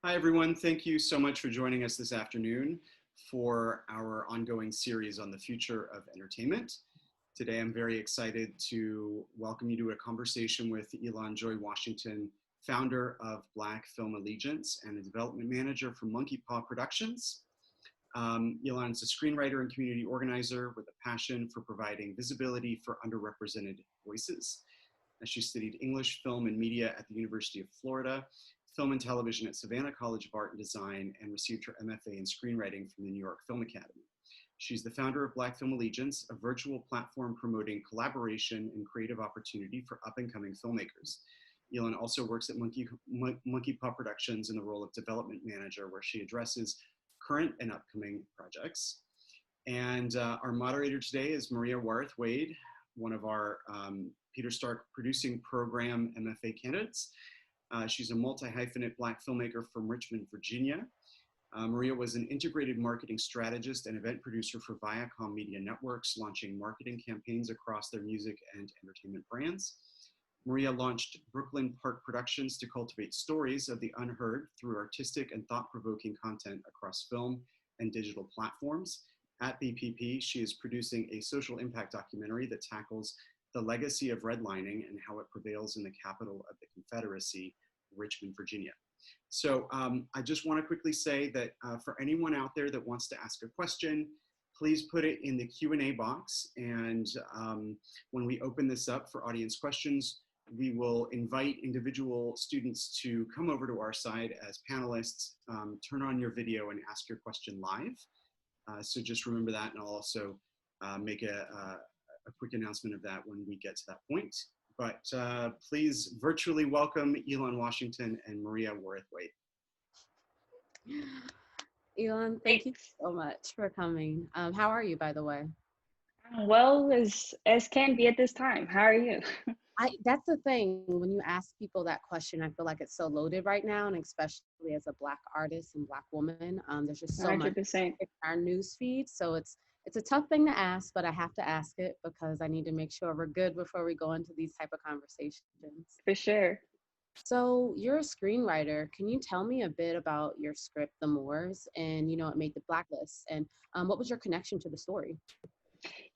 Hi, everyone. Thank you so much for joining us this afternoon for our ongoing series on the future of entertainment. Today, I'm very excited to welcome you to a conversation with Elon Joi Washington, founder of Black Film Allegiance and a development manager for Monkeypaw Productions. Elon is a screenwriter and community organizer with a passion for providing visibility for underrepresented voices. She studied English, film, and media at the University of Florida, film and television at Savannah College of Art and Design, and received her MFA in screenwriting from the New York Film Academy. She's the founder of Black Film Allegiance, a virtual platform promoting collaboration and creative opportunity for up-and-coming filmmakers. Elon also works at Monkeypaw Productions in the role of development manager, where she addresses current and upcoming projects. And our moderator today is Maria Warith-Wade, one of our Peter Stark Producing Program MFA candidates. She's a multi-hyphenate Black filmmaker from Richmond, Virginia. Maria was an integrated marketing strategist and event producer for Viacom Media Networks, launching marketing campaigns across their music and entertainment brands. Maria launched Brooklyn Park Productions to cultivate stories of the unheard through artistic and thought-provoking content across film and digital platforms. At BPP, she is producing a social impact documentary that tackles the legacy of redlining and how it prevails in the capital of the Confederacy, Richmond, Virginia. So I just want to quickly say that for anyone out there that wants to ask a question, please put it in the Q&A box. And when we open this up for audience questions, we will invite individual students to come over to our side as panelists, turn on your video and ask your question live. So just remember that, and I'll also make a quick announcement of that when we get to that point. But please virtually welcome Elon Washington and Maria Warith-Wade. Elon, thank you so much for coming. How are you, by the way? Well as can be at this time. How are you? That's the thing, when you ask people that question, I feel like it's so loaded right now, and especially as a Black artist and Black woman, there's just so much 100%. in our news feed. So it's a tough thing to ask, but I have to ask it because I need to make sure we're good before we go into these type of conversations. For sure. So you're a screenwriter. Can you tell me a bit about your script, The Moors, and it made the Blacklist, and what was your connection to the story?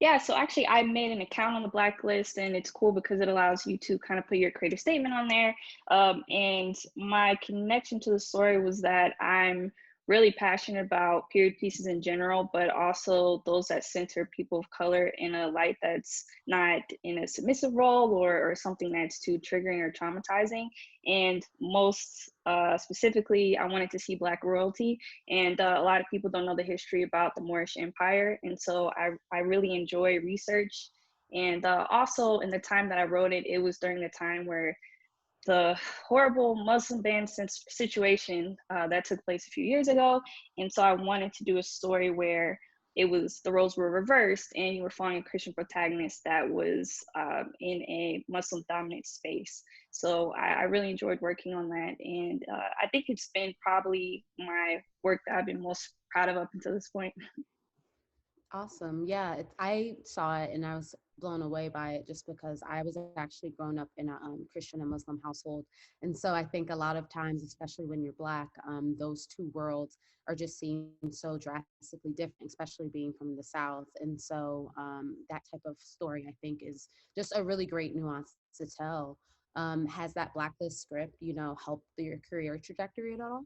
Yeah, so actually I made an account on the Blacklist, and it's cool because it allows you to kind of put your creative statement on there. And my connection to the story was that I'm really passionate about period pieces in general, but also those that center people of color in a light that's not in a submissive role or something that's too triggering or traumatizing. And most specifically, I wanted to see Black royalty. And a lot of people don't know the history about the Moorish Empire. And so I really enjoy research. And also, in the time that I wrote it, it was during the time where the horrible Muslim ban situation that took place a few years ago. And so I wanted to do a story where it was the roles were reversed and you were following a Christian protagonist that was in a Muslim dominant space. So I really enjoyed working on that. And I think it's been probably my work that I've been most proud of up until this point. Awesome. Yeah, I saw it and I was blown away by it just because I was actually grown up in a Christian and Muslim household. And so I think a lot of times, especially when you're Black, those two worlds are just seen so drastically different, especially being from the South. And so that type of story, I think, is just a really great nuance to tell. Has that Blacklist script, helped your career trajectory at all?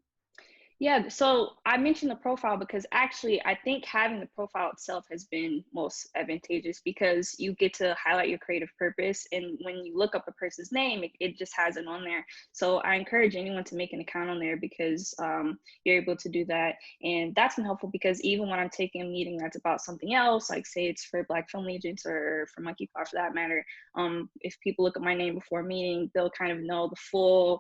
Yeah, so I mentioned the profile because actually I think having the profile itself has been most advantageous because you get to highlight your creative purpose. And when you look up a person's name, it just has it on there. So I encourage anyone to make an account on there because you're able to do that. And that's been helpful because even when I'm taking a meeting that's about something else, like say it's for Black Film Agents or for Monkeypaw for that matter, if people look at my name before a meeting, they'll kind of know the full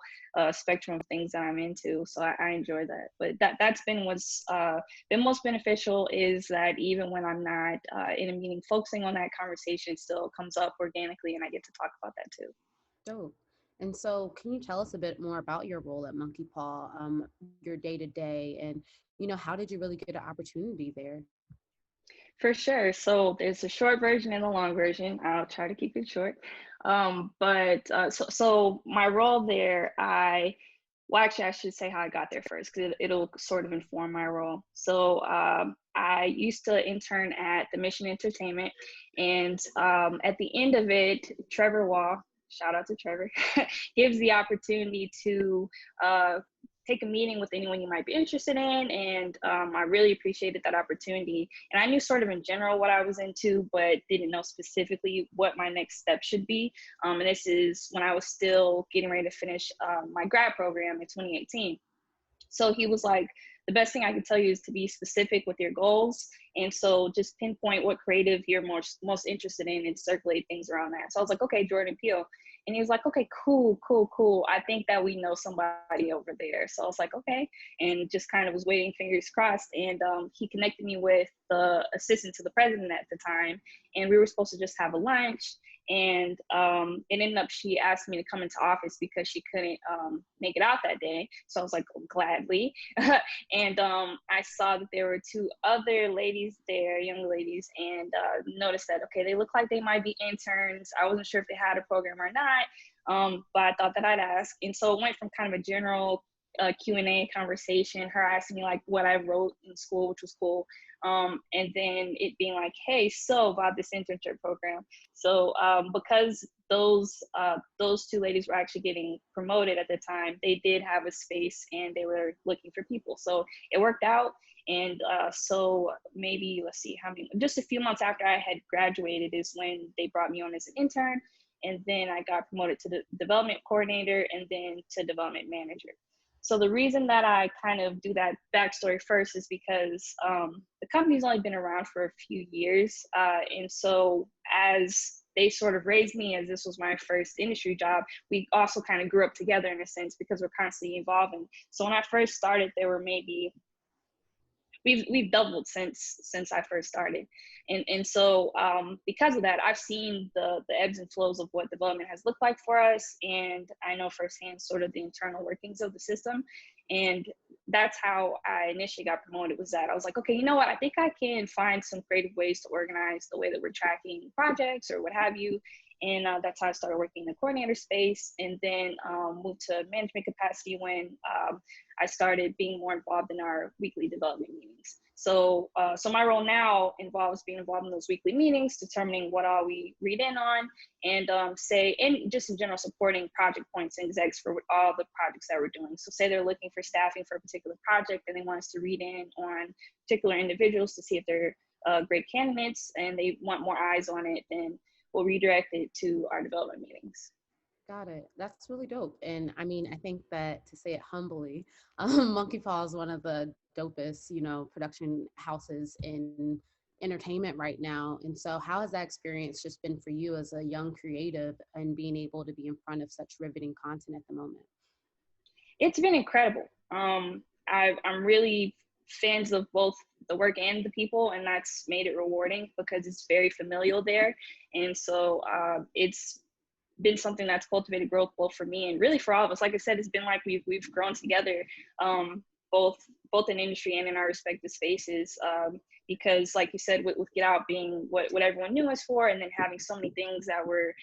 spectrum of things that I'm into. So I enjoy that. But that's been what's been most beneficial is that even when I'm not in a meeting focusing on that, conversation still comes up organically and I get to talk about that too. Dope. And so can you tell us a bit more about your role at Monkeypaw, your day-to-day, and, how did you really get an opportunity there? For sure. So there's a short version and a long version. I'll try to keep it short. So my role there, I well, actually, I should say how I got there first, because it'll sort of inform my role. So I used to intern at the Mission Entertainment, and at the end of it, Trevor Wall, shout out to Trevor, gives the opportunity to take a meeting with anyone you might be interested in. And I really appreciated that opportunity. And I knew sort of in general what I was into, but didn't know specifically what my next step should be. And this is when I was still getting ready to finish my grad program in 2018. So he was like, the best thing I can tell you is to be specific with your goals. And so just pinpoint what creative you're most interested in and circulate things around that. So I was like, okay, Jordan Peele. And he was like, okay, cool. I think that we know somebody over there. So I was like, okay. And just kind of was waiting, fingers crossed. And he connected me with the assistant to the president at the time. And we were supposed to just have a lunch. And it ended up, she asked me to come into office because she couldn't make it out that day. So I was like, oh, gladly. And I saw that there were two other ladies there, young ladies, and noticed that, okay, they look like they might be interns. I wasn't sure if they had a program or not, but I thought that I'd ask. And so it went from kind of a general Q&A conversation, her asking me like what I wrote in school, which was cool. And then it being like, hey, so about this internship program. So because those two ladies were actually getting promoted at the time, they did have a space and they were looking for people. So it worked out. And so maybe, let's see, just a few months after I had graduated is when they brought me on as an intern. And then I got promoted to the development coordinator and then to development manager. So the reason that I kind of do that backstory first is because the company's only been around for a few years. And so as they sort of raised me, as this was my first industry job, we also kind of grew up together in a sense because we're constantly evolving. So when I first started, there were maybe, we've doubled since I first started. And so because of that, I've seen the ebbs and flows of what development has looked like for us. And I know firsthand sort of the internal workings of the system. And that's how I initially got promoted, was that I was like, okay, you know what? I think I can find some creative ways to organize the way that we're tracking projects or what have you. And that's how I started working in the coordinator space, and then moved to management capacity when I started being more involved in our weekly development meetings. So my role now involves being involved in those weekly meetings, determining what all we read in on, and and just in general supporting project points and execs for all the projects that we're doing. So say they're looking for staffing for a particular project and they want us to read in on particular individuals to see if they're great candidates and they want more eyes on it, then we'll redirect it to our development meetings. Got it. That's really dope. And I mean, I think that, to say it humbly, Monkeypaw is one of the dopest, production houses in entertainment right now. And so how has that experience just been for you as a young creative and being able to be in front of such riveting content at the moment? It's been incredible. I'm really fans of both the work and the people, and that's made it rewarding because it's very familial there. And so it's been something that's cultivated growth both for me and really for all of us. Like I said, it's been like we've grown together, both in industry and in our respective spaces, because like you said, with Get Out being what everyone knew us for, and then having so many things that were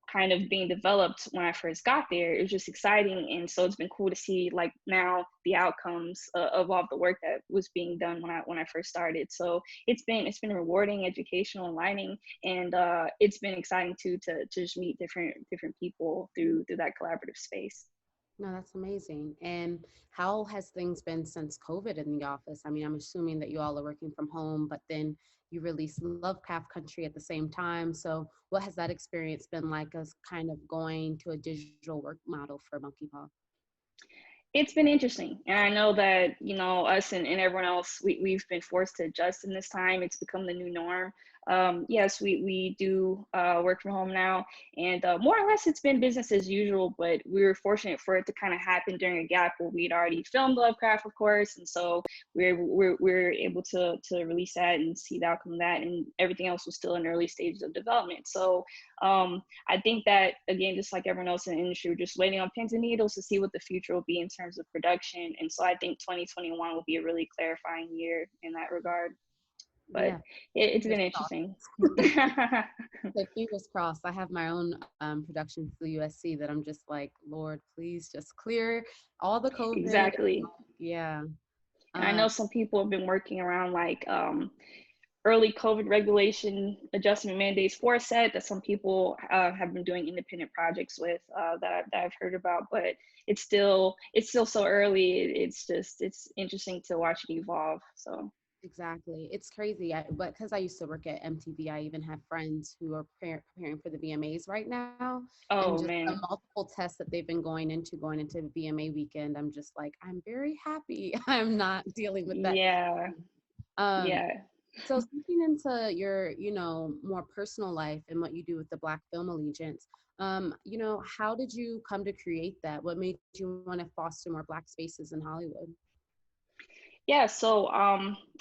kind of being developed when I first got there, it was just exciting. And so it's been cool to see like now the outcomes of all the work that was being done when I first started. So it's been rewarding, educational, enlightening, and it's been exciting too to just meet different people through that collaborative space. No, that's amazing. And how has things been since COVID in the office? I mean, I'm assuming that you all are working from home, but then you released Lovecraft Country at the same time. So what has that experience been like, as kind of going to a digital work model for Monkeypaw? It's been interesting. And I know that, us and everyone else, we've been forced to adjust in this time. It's become the new norm. Yes, we do work from home now, and more or less it's been business as usual, but we were fortunate for it to kind of happen during a gap where we'd already filmed Lovecraft, of course, and so we're able to release that and see the outcome of that, and everything else was still in early stages of development. So I think that, again, just like everyone else in the industry, we're just waiting on pins and needles to see what the future will be in terms of production, and so I think 2021 will be a really clarifying year in that regard. but Yeah. it's been Fingers interesting. So fingers crossed. I have my own production for USC that I'm just like, Lord, please just clear all the COVID. Exactly. Yeah. And I know Um, some people have been working around like early COVID regulation adjustment mandates for a set that some people have been doing independent projects with that I've heard about, but it's still so early. It's interesting to watch it evolve. So exactly. It's crazy. But because I used to work at MTV, I even have friends who are preparing for the VMAs right now. And oh just the man, multiple tests that they've been going into the VMA weekend, I'm just like, I'm very happy I'm not dealing with that. yeah, Um, yeah. So speaking into your, more personal life and what you do with the Black Film Allegiance, how did you come to create that? What made you want to foster more Black spaces in Hollywood? Yeah, so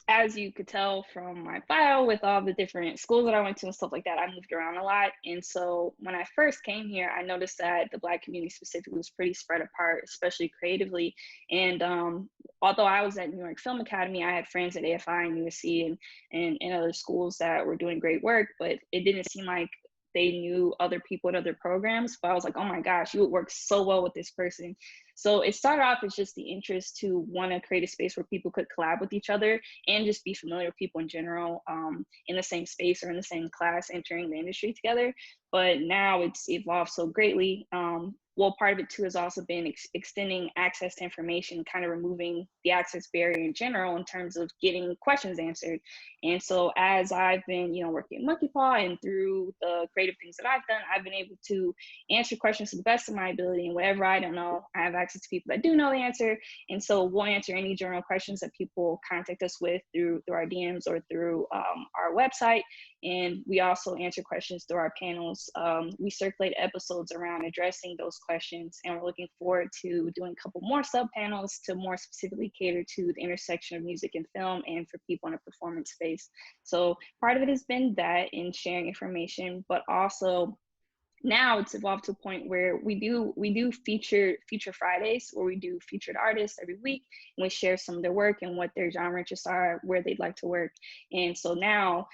as you could tell from my bio with all the different schools that I went to and stuff like that, I moved around a lot. And so when I first came here, I noticed that the Black community specifically was pretty spread apart, especially creatively. And although I was at New York Film Academy, I had friends at AFI and USC and other schools that were doing great work, but it didn't seem like they knew other people at other programs. But I was like, oh my gosh, you would work so well with this person. So it started off as just the interest to want to create a space where people could collab with each other and just be familiar with people in general, in the same space or in the same class entering the industry together. But now it's evolved so greatly. Well, part of it too has also been extending access to information, kind of removing the access barrier in general in terms of getting questions answered. And so as I've been, working at Monkeypaw and through the creative things that I've done, I've been able to answer questions to the best of my ability. And whatever I don't know, I have access to people that do know the answer. And so we'll answer any general questions that people contact us with through our DMs or through our website. And we also answer questions through our panels. We circulate episodes around addressing those questions. And we're looking forward to doing a couple more sub panels to more specifically cater to the intersection of music and film and for people in a performance space. So part of it has been that in sharing information, but also now it's evolved to a point where we do feature Fridays, where we do featured artists every week, and we share some of their work and what their genre interests are, where they'd like to work. And so now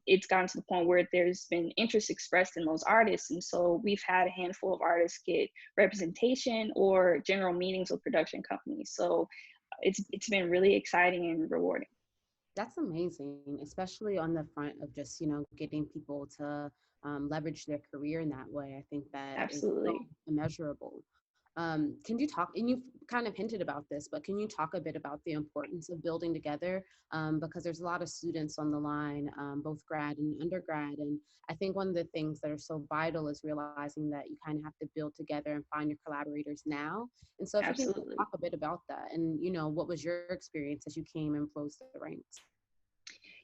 it's gotten to the point where there's been interest expressed in those artists, and so we've had a handful of artists get representation or general meetings with production companies. So it's been really exciting and rewarding. That's amazing, especially on the front of just, getting people to leverage their career in that way. I think that is so Absolutely. immeasurable. Can you talk, and you've kind of hinted about this, but can you talk a bit about the importance of building together? Because there's a lot of students on the line, both grad and undergrad. And I think one of the things that are so vital is realizing that you kind of have to build together and find your collaborators now. And so if you can Absolutely. talk a bit about that and, what was your experience as you came and rose the ranks?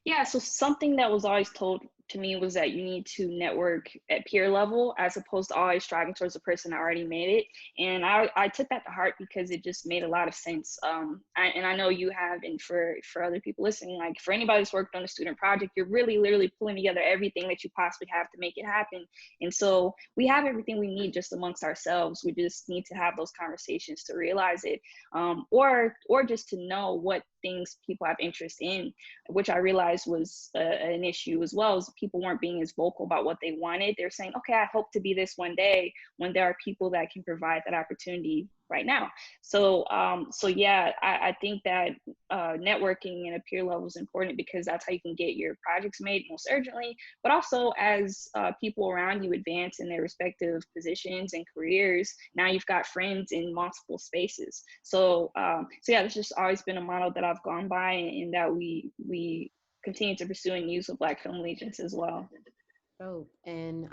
Yeah, so something that was always told to me was that you need to network at peer level as opposed to always striving towards the person that already made it. And I took that to heart because it just made a lot of sense. And I know you have, and for other people listening, like for anybody who's worked on a student project, you're really literally pulling together everything that you possibly have to make it happen. And so we have everything we need just amongst ourselves. We just need to have those conversations to realize it, or just to know what things people have interest in, which I realized was an issue as well, as people weren't being as vocal about what they wanted. They're saying, okay, I hope to be this one day, when there are people that can provide that opportunity right now. So yeah, I think that networking at a peer level is important because that's how you can get your projects made most urgently, but also as people around you advance in their respective positions and careers, now you've got friends in multiple spaces. So yeah, this just always been a model that I've gone by, and that we continue to pursue and use with Black Film Allegiance as well. Oh, and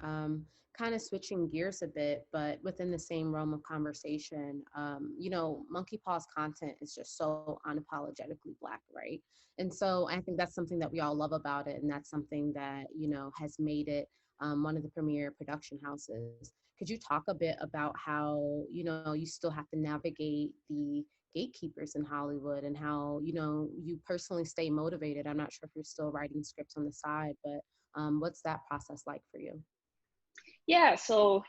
kind of switching gears a bit, but within the same realm of conversation, Monkeypaw's content is just so unapologetically Black, right? And so I think that's something that we all love about it, and that's something that, has made it one of the premier production houses. Could you talk a bit about how, you still have to navigate the gatekeepers in Hollywood and how, you personally stay motivated? I'm not sure if you're still writing scripts on the side, but what's that process like for you? Yeah, so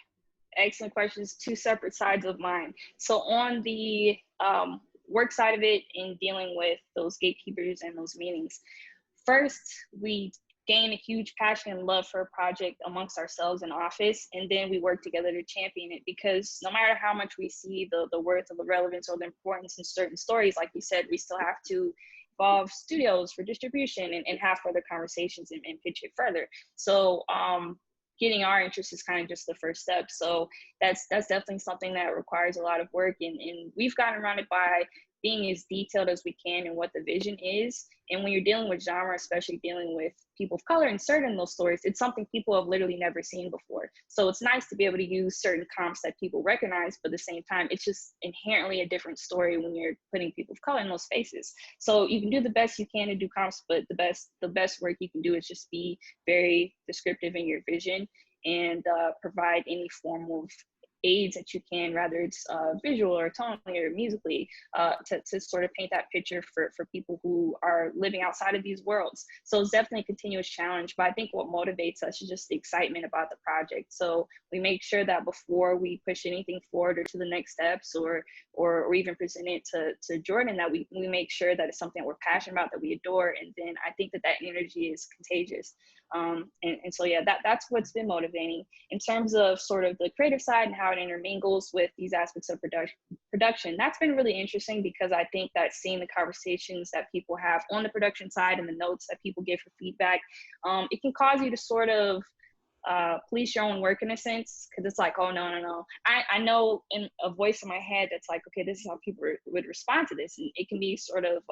excellent questions, two separate sides of mine. So on the work side of it, in dealing with those gatekeepers and those meetings, first we gain a huge passion and love for a project amongst ourselves in office, and then we work together to champion it, because no matter how much we see the worth or the relevance or the importance in certain stories, like you said, we still have to involve studios for distribution and have further conversations and pitch it further. So getting our interest is kind of just the first step. So that's definitely something that requires a lot of work, and we've gotten around it by being as detailed as we can in what the vision is. And when you're dealing with genre, especially dealing with people of color inserted in those stories, it's something people have literally never seen before. So it's nice to be able to use certain comps that people recognize, but at the same time, it's just inherently a different story when you're putting people of color in those spaces. So you can do the best you can to do comps, but the best work you can do is just be very descriptive in your vision and provide any form of aids that you can, whether it's visual or tonally or musically, to sort of paint that picture for people who are living outside of these worlds. So it's definitely a continuous challenge, but I think what motivates us is just the excitement about the project. So we make sure that before we push anything forward or to the next steps, or even present it to Jordan, that we make sure that it's something that we're passionate about, that we adore, and then I think that energy is contagious. And so yeah, that's what's been motivating. In terms of sort of the creative side and how it intermingles with these aspects of production, that's been really interesting, because I think that seeing the conversations that people have on the production side and the notes that people give for feedback, it can cause you to sort of police your own work in a sense, because it's like, oh no, I know in a voice in my head that's like, okay, this is how people would respond to this, and it can be sort of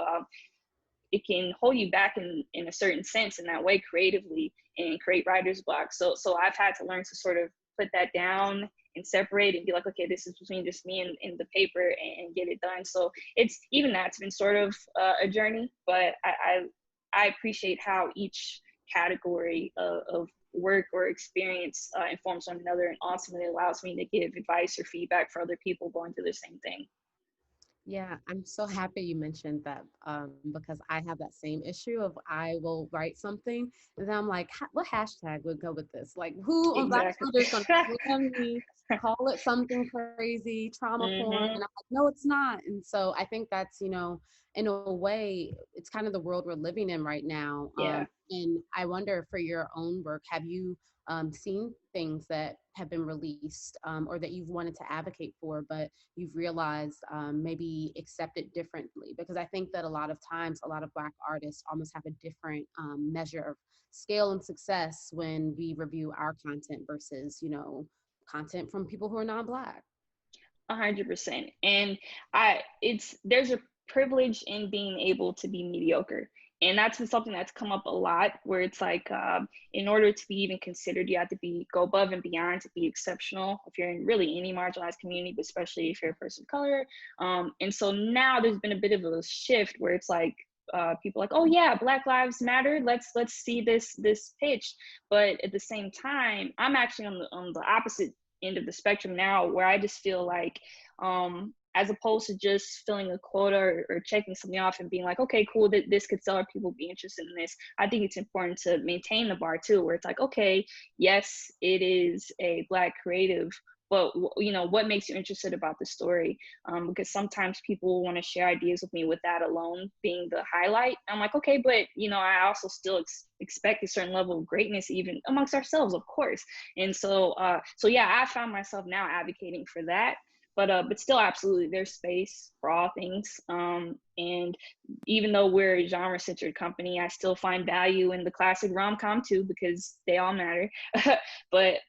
it can hold you back in a certain sense in that way creatively, and create writer's block. So I've had to learn to sort of put that down and separate and be like, okay, this is between just me and the paper, and get it done. So it's even that's been sort of a journey, but I appreciate how each category of work or experience informs one another, and ultimately allows me to give advice or feedback for other people going through the same thing. Yeah, I'm so happy you mentioned that, because I have that same issue of I will write something and then I'm like, what hashtag would go with this? Like, who on Black Exactly. Twitter is going to slam me, call it something crazy, trauma porn? And I'm like, no, it's not. And so I think that's, in a way, it's kind of the world we're living in right now. Yeah. And I wonder, for your own work, have you seen things that have been released, or that you've wanted to advocate for, but you've realized maybe accept it differently? Because I think that a lot of times, a lot of Black artists almost have a different measure of scale and success when we review our content versus, content from people who are non-Black. 100%. And there's a privilege in being able to be mediocre. And that's been something that's come up a lot, where it's like, in order to be even considered, you have to go above and beyond to be exceptional if you're in really any marginalized community, but especially if you're a person of color. And so now there's been a bit of a shift where it's like, people are like, oh yeah, Black Lives Matter, let's see this pitch. But at the same time, I'm actually on the opposite end of the spectrum now, where I just feel like, as opposed to just filling a quota or checking something off and being like, okay, cool, this could sell, or people be interested in this, I think it's important to maintain the bar too, where it's like, okay, yes, it is a Black creative, but what makes you interested about the story? Because sometimes people want to share ideas with me with that alone being the highlight. I'm like, okay, but I also still expect a certain level of greatness even amongst ourselves, of course. And so yeah, I found myself now advocating for that. But still, absolutely, there's space for all things. And even though we're a genre-centered company, I still find value in the classic rom-com too, because they all matter. but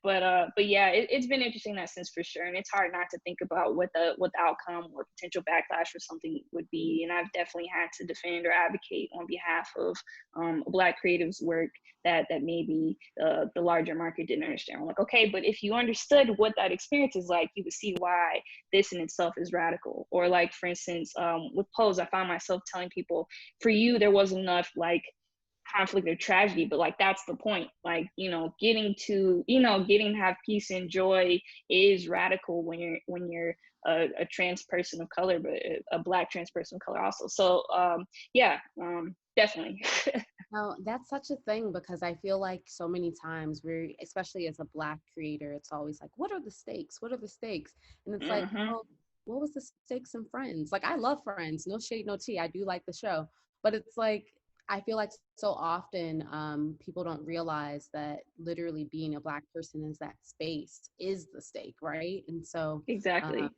yeah, it's been interesting in that sense for sure. And it's hard not to think about what the outcome or potential backlash for something would be. And I've definitely had to defend or advocate on behalf of Black creatives' work that maybe the larger market didn't understand. I'm like, okay, but if you understood what that experience is like, you would see why this in itself is radical. Or like, for instance, with Pose, I found myself telling people, for you, there wasn't enough like conflict or tragedy, but like, that's the point. Like, getting to have peace and joy is radical when you're a trans person of color, but a Black trans person of color also. So yeah, definitely. No, that's such a thing, because I feel like so many times especially as a Black creator, it's always like, what are the stakes? What are the stakes? And it's like, well, what was the stakes in Friends? Like, I love Friends, no shade, no tea. I do like the show, but it's like, I feel like so often people don't realize that literally being a Black person in that space is the stake, right? And so um, Exactly.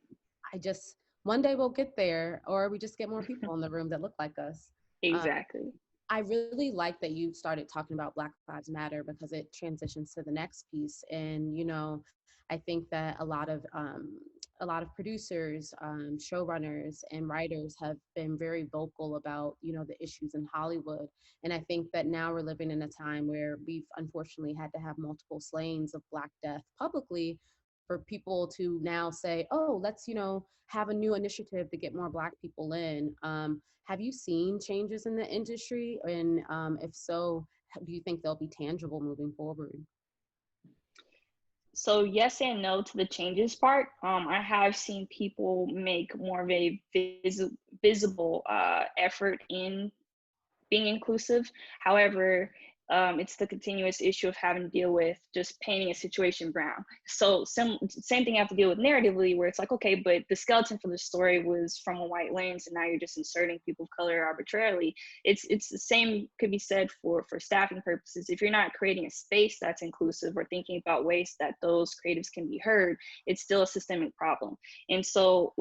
I just, one day we'll get there, or we just get more people in the room that look like us. Um, Exactly. I really like that you started talking about Black Lives Matter because it transitions to the next piece. And, I think that a lot of producers, showrunners, and writers have been very vocal about, the issues in Hollywood. And I think that now we're living in a time where we've unfortunately had to have multiple slayings of Black death publicly for people to now say, oh, let's, have a new initiative to get more Black people in. Have you seen changes in the industry? And if so, do you think they'll be tangible moving forward? So yes and no to the changes part. I have seen people make more of a visible effort in being inclusive. However, it's the continuous issue of having to deal with just painting a situation brown. So same thing you have to deal with narratively, where it's like, okay, but the skeleton for the story was from a white lens, and now you're just inserting people of color arbitrarily. It's the same could be said for staffing purposes. If you're not creating a space that's inclusive or thinking about ways that those creatives can be heard, it's still a systemic problem. And so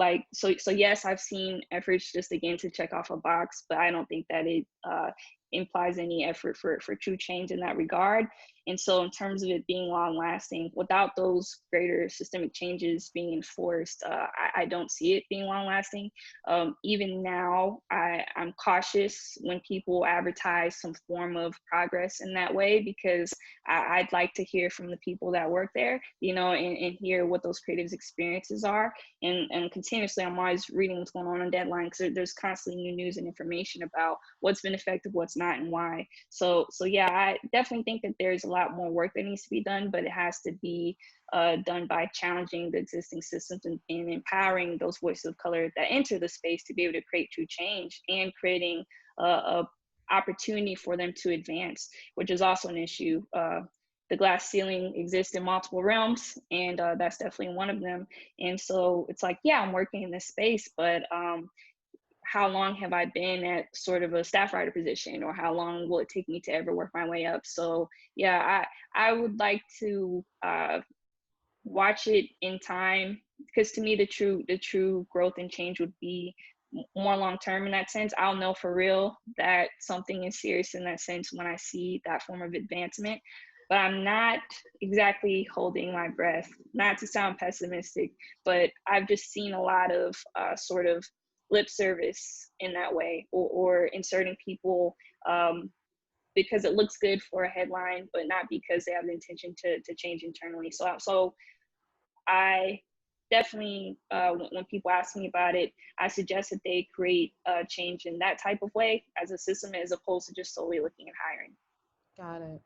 yes, I've seen efforts just again to check off a box, but I don't think that it implies any effort for true change in that regard. And so in terms of it being long lasting, without those greater systemic changes being enforced, I don't see it being long lasting. Even now, I'm cautious when people advertise some form of progress in that way, because I'd like to hear from the people that work there, and hear what those creatives' experiences are. And continuously, I'm always reading what's going on Deadline, because there's constantly new news and information about what's been effective, what's not, and why. So yeah, I definitely think that there's a lot more work that needs to be done, but it has to be done by challenging the existing systems and empowering those voices of color that enter the space to be able to create true change, and creating a opportunity for them to advance, which is also an issue. The glass ceiling exists in multiple realms, and that's definitely one of them. And so it's like, yeah, I'm working in this space, but how long have I been at sort of a staff writer position, or how long will it take me to ever work my way up? So yeah, I would like to watch it in time, because to me the true growth and change would be more long term in that sense. I'll know for real that something is serious in that sense when I see that form of advancement. But I'm not exactly holding my breath, not to sound pessimistic, but I've just seen a lot of sort of lip service in that way, or inserting people because it looks good for a headline, but not because they have the intention to change internally. So I definitely, when people ask me about it, I suggest that they create a change in that type of way as a system, as opposed to just solely looking at hiring. Got it.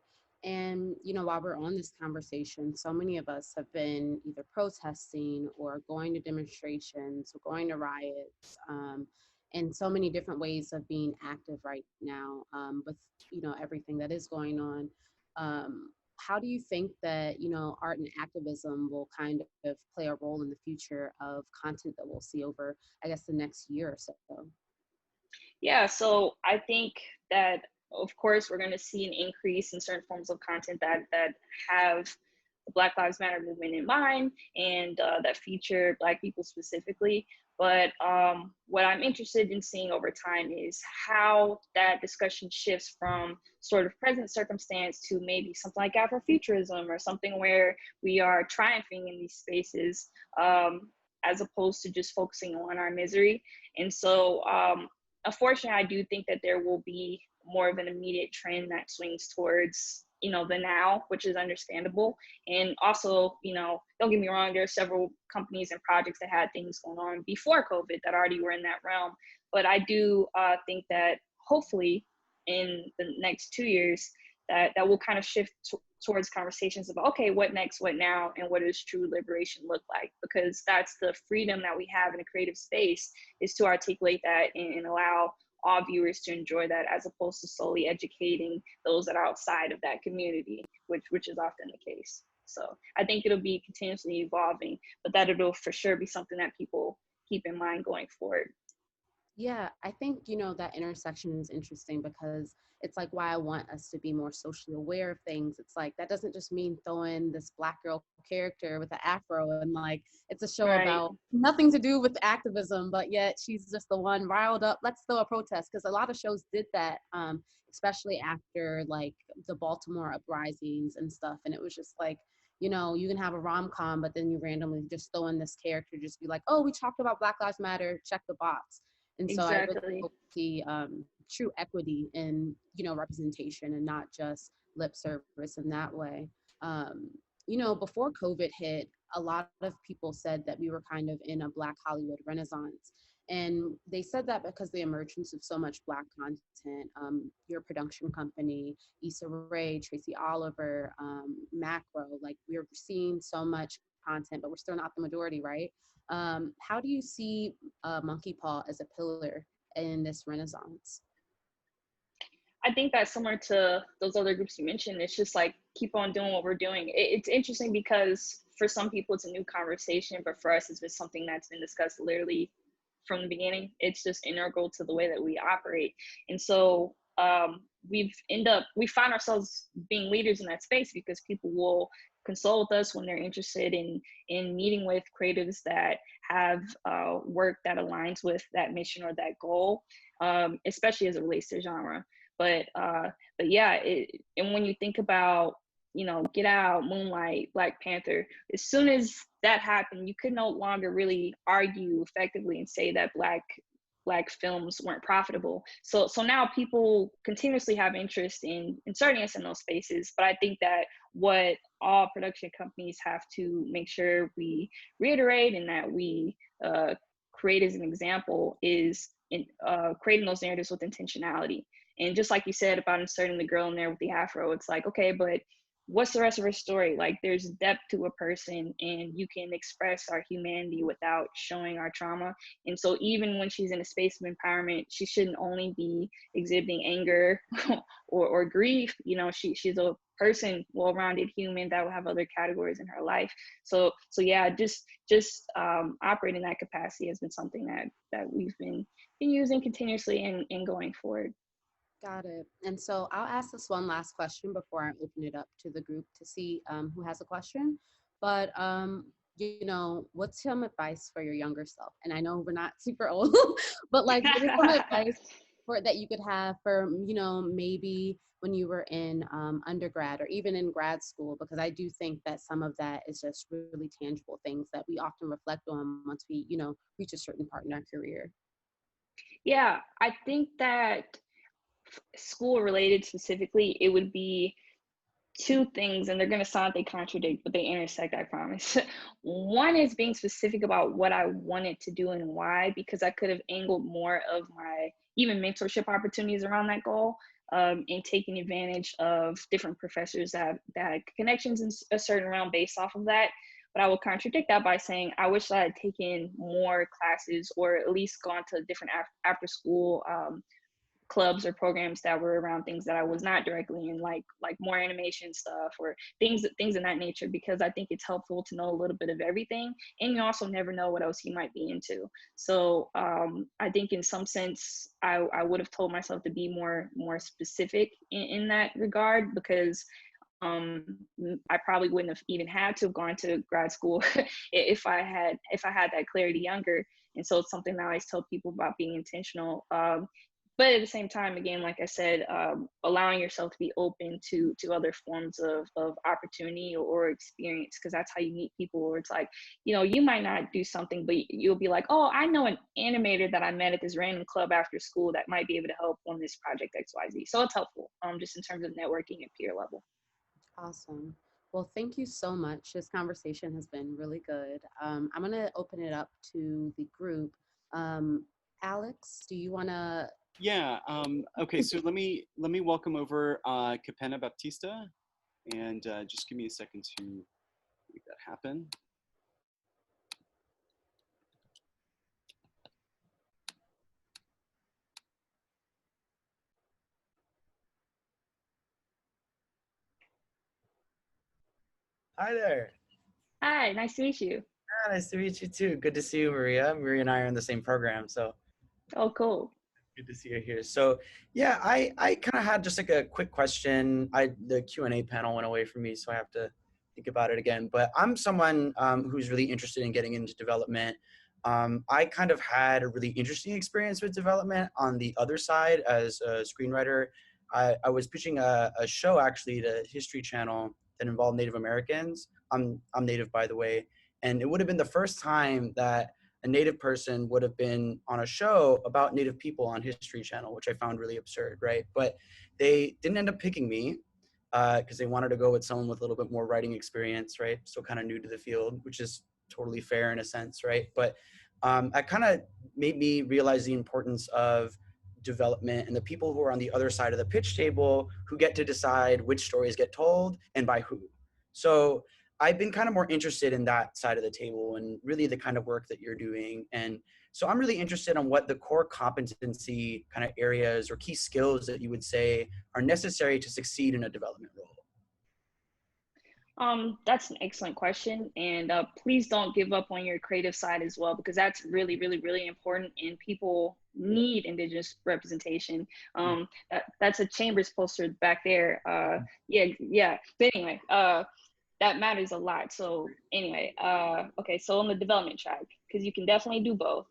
And, while we're on this conversation, so many of us have been either protesting or going to demonstrations or going to riots, and so many different ways of being active right now with, everything that is going on. How do you think that, art and activism will kind of play a role in the future of content that we'll see over, I guess, the next year or so? Yeah, so I think that, of course, we're going to see an increase in certain forms of content that have the Black Lives Matter movement in mind, and that feature Black people specifically. But what I'm interested in seeing over time is how that discussion shifts from sort of present circumstance to maybe something like Afrofuturism, or something where we are triumphing in these spaces, as opposed to just focusing on our misery. And so unfortunately, I do think that there will be more of an immediate trend that swings towards, the now, which is understandable. And also, don't get me wrong, there are several companies and projects that had things going on before COVID that already were in that realm. But I do think that hopefully in the next 2 years, that will kind of shift towards conversations about, okay, what next, what now, and what does true liberation look like? Because that's the freedom that we have in a creative space, is to articulate that and allow all viewers to enjoy that, as opposed to solely educating those that are outside of that community, which is often the case. So I think it'll be continuously evolving, but that it'll for sure be something that people keep in mind going forward. Yeah, I think, that intersection is interesting because it's like why I want us to be more socially aware of things. It's like that doesn't just mean throwing this black girl character with an afro and like it's a show Right. about nothing to do with activism, but yet she's just the one riled up. Let's throw a protest because a lot of shows did that, especially after like the Baltimore uprisings and stuff. And it was just like, you can have a rom-com, but then you randomly just throw in this character, just be like, oh, we talked about Black Lives Matter, check the box. And so I really Exactly. hope to see true equity in, representation and not just lip service in that way. Um, before COVID hit, a lot of people said that we were kind of in a Black Hollywood renaissance. And they said that because the emergence of so much Black content, your production company, Issa Rae, Tracy Oliver, Macro, like we're seeing so much content, but we're still not the majority, right? How do you see Monkeypaw as a pillar in this renaissance? I think that's similar to those other groups you mentioned. It's just like keep on doing what we're doing. It's interesting because for some people it's a new conversation, but for us it's been something that's been discussed literally from the beginning. It's just integral to the way that we operate. And so we find ourselves being leaders in that space because people will consult with us when they're interested in meeting with creatives that have work that aligns with that mission or that goal, especially as it relates to genre. But yeah, and when you think about, Get Out, Moonlight, Black Panther, as soon as that happened, you could no longer really argue effectively and say that black films weren't profitable. So now people continuously have interest in inserting us in those spaces. But I think that what all production companies have to make sure we reiterate and that we create as an example is in creating those narratives with intentionality. And just like you said about inserting the girl in there with the afro, it's like, okay, but what's the rest of her story? Like there's depth to a person and you can express our humanity without showing our trauma. And so even when she's in a space of empowerment, she shouldn't only be exhibiting anger or grief. She's a person, well-rounded human that will have other categories in her life. So yeah, just operating that capacity has been something that we've been using continuously and going forward. Got it. And so I'll ask this one last question before I open it up to the group to see who has a question. But, what's some advice for your younger self? And I know we're not super old, but like, what is some advice that you could have for, maybe when you were in undergrad or even in grad school? Because I do think that some of that is just really tangible things that we often reflect on once we, reach a certain part in our career. Yeah, I think that school related specifically, it would be two things, and they're going to sound like they contradict, but they intersect, I promise. One is being specific about what I wanted to do and why, because I could have angled more of my even mentorship opportunities around that goal, and taking advantage of different professors that had connections in a certain realm based off of that. But I will contradict that by saying I wish I had taken more classes or at least gone to different after school clubs or programs that were around things that I was not directly in, like more animation stuff or things in that nature, because I think it's helpful to know a little bit of everything, and you also never know what else you might be into. So I think in some sense I would have told myself to be more specific in that regard, because I probably wouldn't have even had to have gone to grad school if I had that clarity younger. And so it's something that I always tell people about being intentional. But at the same time, again, like I said, allowing yourself to be open to other forms of opportunity or experience, because that's how you meet people. Where it's like, you might not do something, but you'll be like, oh, I know an animator that I met at this random club after school that might be able to help on this project XYZ. So it's helpful, just in terms of networking at peer level. Awesome. Well, thank you so much. This conversation has been really good. I'm going to open it up to the group. Alex, do you want to? Yeah. Okay. So let me welcome over Capena Baptista, and just give me a second to make that happen. Hi there. Hi, nice to meet you. Nice to meet you too. Good to see you, Maria. Maria and I are in the same program, so Oh, cool. Good to see you here. So yeah, I kind of had just like a quick question. The Q&A panel went away from me, so I have to think about it again. But I'm someone who's really interested in getting into development. I kind of had a really interesting experience with development on the other side as a screenwriter. I was pitching a show actually to History Channel that involved Native Americans. I'm Native, by the way, and it would have been the first time that a Native person would have been on a show about Native people on History Channel, which I found really absurd, right? But they didn't end up picking me because they wanted to go with someone with a little bit more writing experience, right? Still kind of new to the field, which is totally fair in a sense, right? But that kind of made me realize the importance of development and the people who are on the other side of the pitch table who get to decide which stories get told and by who. So I've been kind of more interested in that side of the table and really the kind of work that you're doing. And so I'm really interested in what the core competency kind of areas or key skills that you would say are necessary to succeed in a development role. That's an excellent question. And please don't give up on your creative side as well, because that's really, really, really important. And people need Indigenous representation. That's a Chambers poster back there. Yeah. But anyway, that matters a lot. So anyway, okay, so on the development track, because you can definitely do both.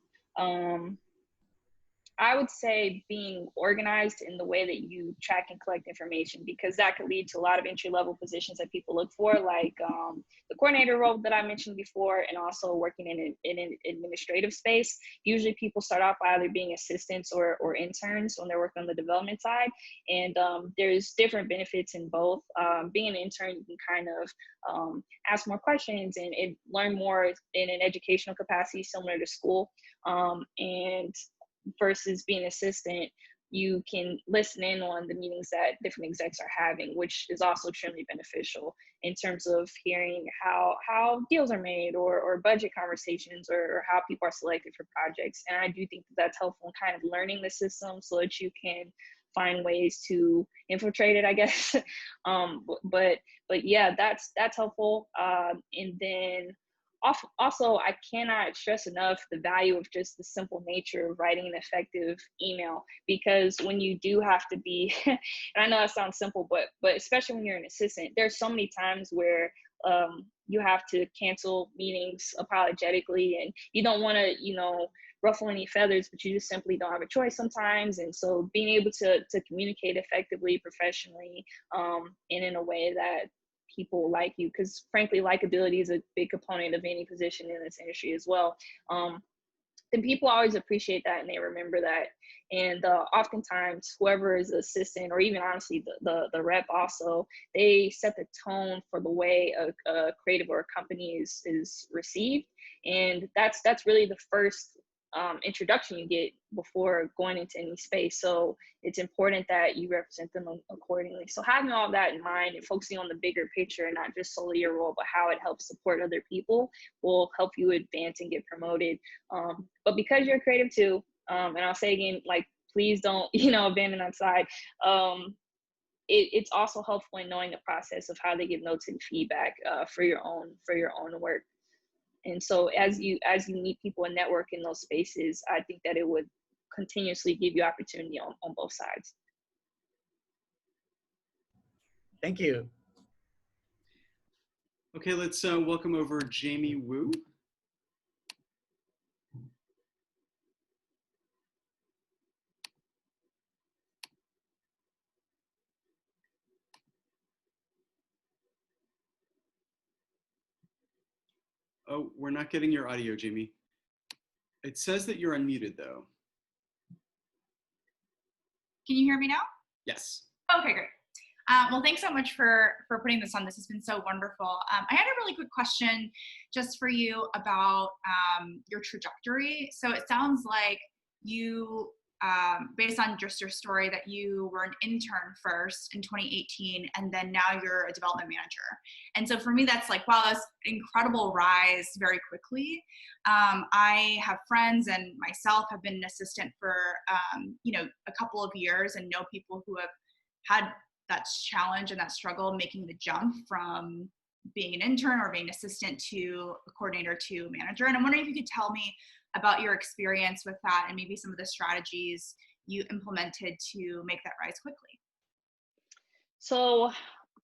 I would say being organized in the way that you track and collect information, because that could lead to a lot of entry-level positions that people look for, like the coordinator role that I mentioned before, and also working in an administrative space. Usually people start off by either being assistants or interns when they're working on the development side. And there's different benefits in both. Being an intern, you can kind of ask more questions and learn more in an educational capacity similar to school. And versus being assistant, you can listen in on the meetings that different execs are having, which is also extremely beneficial in terms of hearing how deals are made or budget conversations or how people are selected for projects. And I do think that's helpful in kind of learning the system so that you can find ways to infiltrate it, I guess. But yeah, that's helpful. And then also, I cannot stress enough the value of just the simple nature of writing an effective email, because when you do have to be, and I know that sounds simple, but especially when you're an assistant, there's so many times where you have to cancel meetings apologetically, and you don't want to, ruffle any feathers, but you just simply don't have a choice sometimes. And so being able to communicate effectively, professionally, and in a way that people like you, because frankly, likability is a big component of any position in this industry as well. And people always appreciate that and they remember that. And oftentimes, whoever is the assistant, or even honestly the rep also, they set the tone for the way a creative or a company is received. And that's really the first introduction you get before going into any space. So it's important that you represent them accordingly. So having all that in mind and focusing on the bigger picture and not just solely your role, but how it helps support other people will help you advance and get promoted. But because you're creative too, and I'll say again, like, please don't, abandon that side. It's also helpful in knowing the process of how they give notes and feedback for your own work. And so as you meet people and network in those spaces, I think that it would continuously give you opportunity on both sides. Thank you. Okay, let's welcome over Jamie Wu. Oh, we're not getting your audio, Jamie. It says that you're unmuted, though. Can you hear me now? Yes. Okay, great. Well, thanks so much for putting this on. This has been so wonderful. I had a really quick question just for you about your trajectory. So it sounds like you, based on just your story, that you were an intern first in 2018, and then now you're a development manager. And so for me, that's like, wow, that's an incredible rise very quickly. I have friends and myself have been an assistant for, a couple of years and know people who have had that challenge and that struggle making the jump from being an intern or being an assistant to a coordinator to a manager. And I'm wondering if you could tell me about your experience with that and maybe some of the strategies you implemented to make that rise quickly. So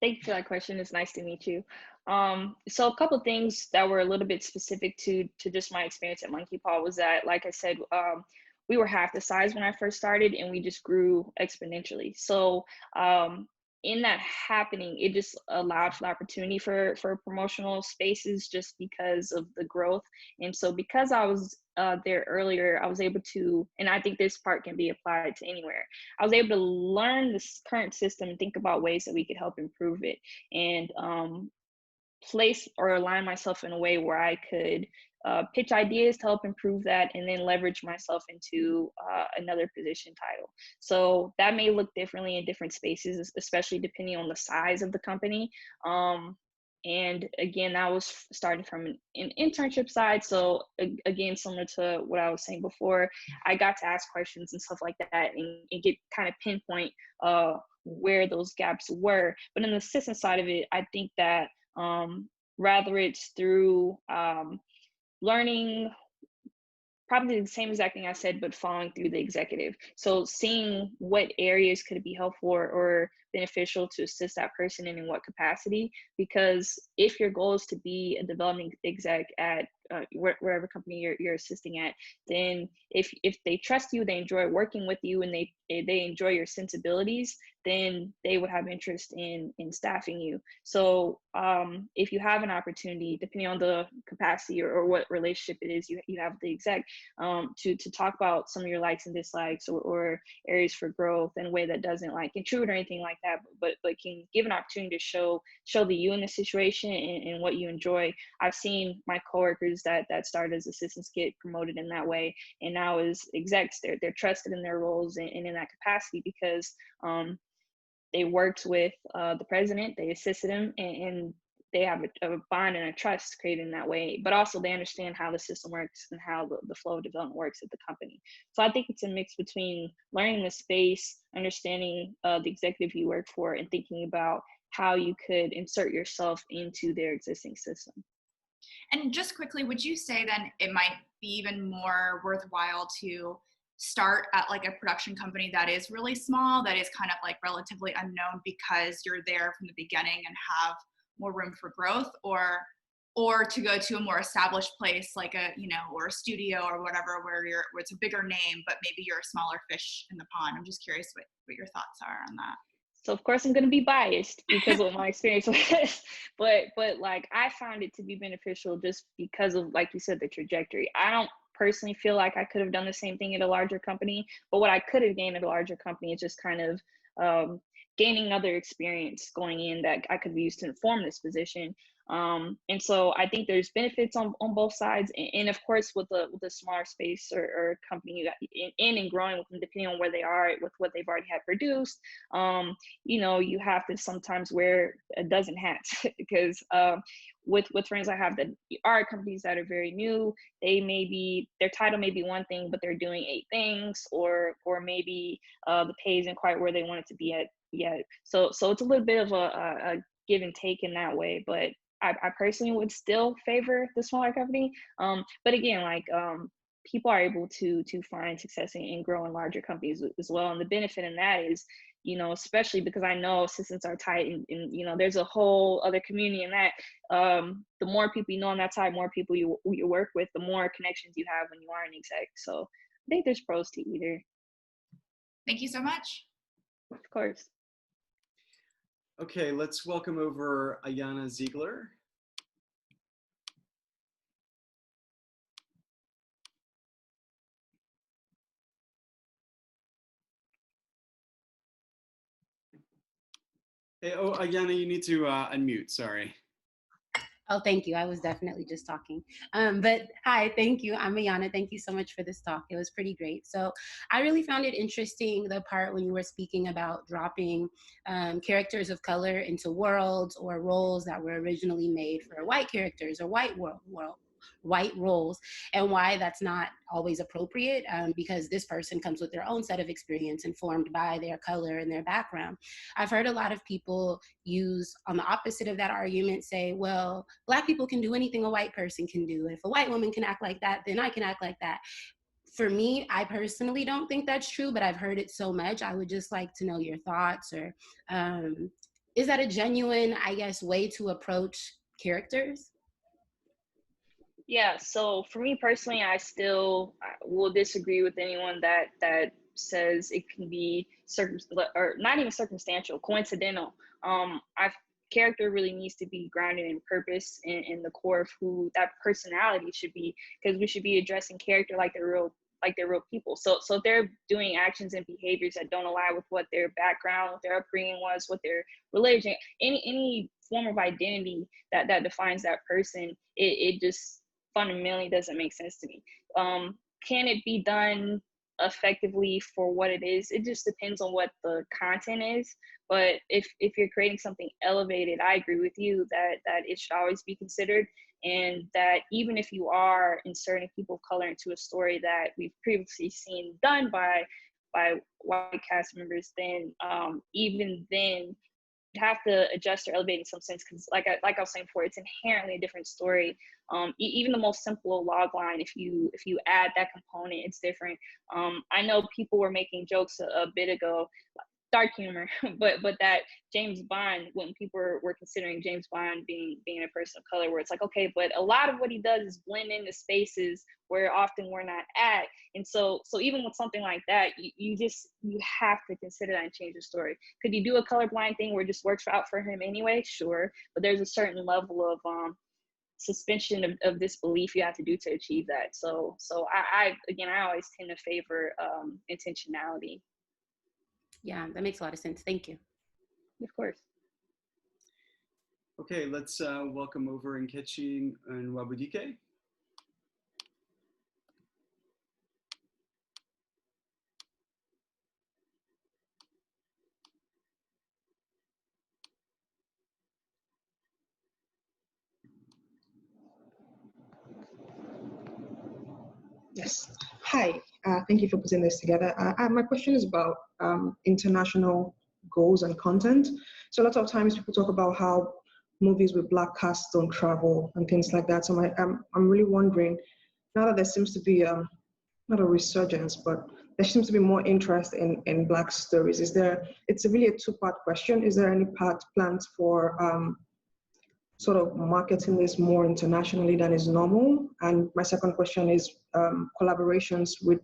thank you for that question. It's nice to meet you. So a couple things that were a little bit specific to just my experience at Monkeypaw was that, like I said, we were half the size when I first started, and we just grew exponentially. So in that happening, it just allowed for the opportunity for promotional spaces just because of the growth. And so because I was there earlier, I was able to, and I think this part can be applied to anywhere, I was able to learn this current system and think about ways that we could help improve it, and place or align myself in a way where I could pitch ideas to help improve that, and then leverage myself into another position title. So that may look differently in different spaces, especially depending on the size of the company. And again, that was starting from an internship side. So again, similar to what I was saying before, I got to ask questions and stuff like that, and get kind of pinpoint where those gaps were. But in the assistant side of it, I think that rather it's through learning probably the same exact thing I said, but following through the executive. So seeing what areas could be helpful or beneficial to assist that person and in what capacity, because if your goal is to be a development exec at wherever company you're assisting at, then if they trust you, they enjoy working with you, and they enjoy your sensibilities, then they would have interest in staffing you. So if you have an opportunity, depending on the capacity or what relationship it is you have with the exec, to talk about some of your likes and dislikes or areas for growth in a way that doesn't like intrude or anything like that, but can give an opportunity to show the you in the situation and what you enjoy. I've seen my coworkers that started as assistants get promoted in that way, and now as execs, they're trusted in their roles and in that capacity because they worked with the president, they assisted him, and they have a bond and a trust created in that way, but also they understand how the system works and how the flow of development works at the company. So I think it's a mix between learning the space, understanding the executive you work for, and thinking about how you could insert yourself into their existing system. And just quickly, would you say then it might be even more worthwhile to start at like a production company that is really small, that is kind of like relatively unknown because you're there from the beginning and have more room for growth, or to go to a more established place like a, or a studio or whatever, where it's a bigger name, but maybe you're a smaller fish in the pond? I'm just curious what your thoughts are on that. So of course I'm going to be biased because of my experience with this, but like I found it to be beneficial just because of, like you said, the trajectory. I don't personally feel like I could have done the same thing at a larger company, but what I could have gained at a larger company is just kind of gaining other experience going in that I could use to inform this position. And so I think there's benefits on both sides. And of course, with the smaller space or company in and growing with them, depending on where they are with what they've already had produced, you have to sometimes wear a dozen hats because with friends I have that are companies that are very new, their title may be one thing, but they're doing 8 things, or maybe the pay isn't quite where they want it to be at yet. So it's a little bit of a give and take in that way, but I personally would still favor the smaller company. But again, people are able to find success and grow in larger companies as well. And the benefit in that is, especially because I know assistants are tight and there's a whole other community in that. The more people you know on that side, more people you work with, the more connections you have when you are an exec. So I think there's pros to either. Thank you so much. Of course. Okay, let's welcome over Ayana Ziegler. Hey, Ayana, you need to unmute, sorry. Oh, thank you. I was definitely just talking. But hi, thank you. I'm Ayana. Thank you so much for this talk. It was pretty great. So I really found it interesting, the part when you were speaking about dropping characters of color into worlds or roles that were originally made for white characters or white white roles, and why that's not always appropriate, because this person comes with their own set of experience informed by their color and their background. I've heard a lot of people use, on the opposite of that argument, say, well, Black people can do anything a white person can do. If a white woman can act like that, then I can act like that. For me, I personally don't think that's true, but I've heard it so much. I would just like to know your thoughts, or is that a genuine, I guess, way to approach characters? Yeah, so for me personally, I still will disagree with anyone that says it can be or not even circumstantial, coincidental. I Character really needs to be grounded in purpose, in the core of who that personality should be, because we should be addressing character like they're real people. So if they're doing actions and behaviors that don't align with what their background, what their upbringing was, what their religion, any form of identity that defines that person, it just fundamentally doesn't make sense to me. Can it be done effectively for what it is? It just depends on what the content is. But if you're creating something elevated, I agree with you that it should always be considered, and that even if you are inserting people of color into a story that we've previously seen done by white cast members, then even then have to adjust or elevate in some sense, because like I was saying before, it's inherently a different story. Even the most simple log line, if you add that component, it's different. I know people were making jokes a bit ago, dark humor, but that James Bond, when people were considering James Bond being a person of color, where it's like, okay, but a lot of what he does is blend into spaces where often we're not at. And so even with something like that, you have to consider that and change the story. Could you do a colorblind thing where it just works out for him anyway? Sure, but there's a certain level of suspension of disbelief you have to do to achieve that. So I always tend to favor intentionality. Yeah, that makes a lot of sense. Thank you. Of course. Okay, let's welcome over Nkechi and Wabudike. Yes. Hi. Thank you for putting this together. My question is about international goals and content. So a lot of times people talk about how movies with Black casts don't travel and things like that. So I'm really wondering, now that there seems to be not a resurgence, but there seems to be more interest in Black stories. It's really a two-part question. Is there any plans for sort of marketing this more internationally than is normal? And my second question is collaborations with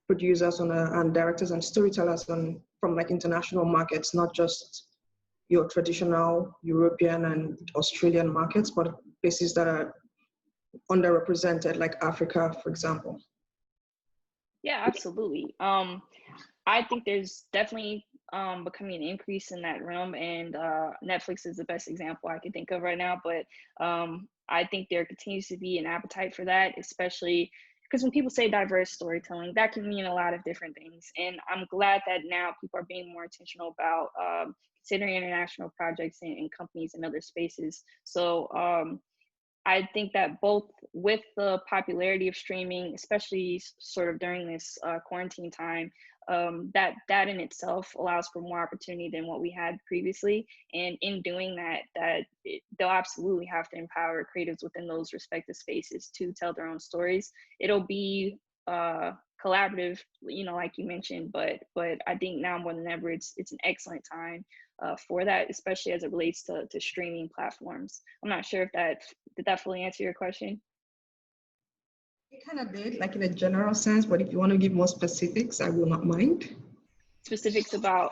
producers and directors and storytellers from like international markets, not just your traditional European and Australian markets, but places that are underrepresented, like Africa, for example. Yeah, absolutely. I think there's definitely becoming an increase in that realm, and Netflix is the best example I can think of right now. But I think there continues to be an appetite for that, especially because when people say diverse storytelling, that can mean a lot of different things. And I'm glad that now people are being more intentional about considering international projects and companies in other spaces. So I think that both with the popularity of streaming, especially sort of during this quarantine time, that in itself allows for more opportunity than what we had previously. And in doing that, they'll absolutely have to empower creatives within those respective spaces to tell their own stories. It'll be collaborative, like you mentioned, but I think now more than ever, it's an excellent time for that, especially as it relates to streaming platforms. I'm not sure if did that fully answer your question? It kind of did, like in a general sense, but if you want to give more specifics, I will not mind. Specifics about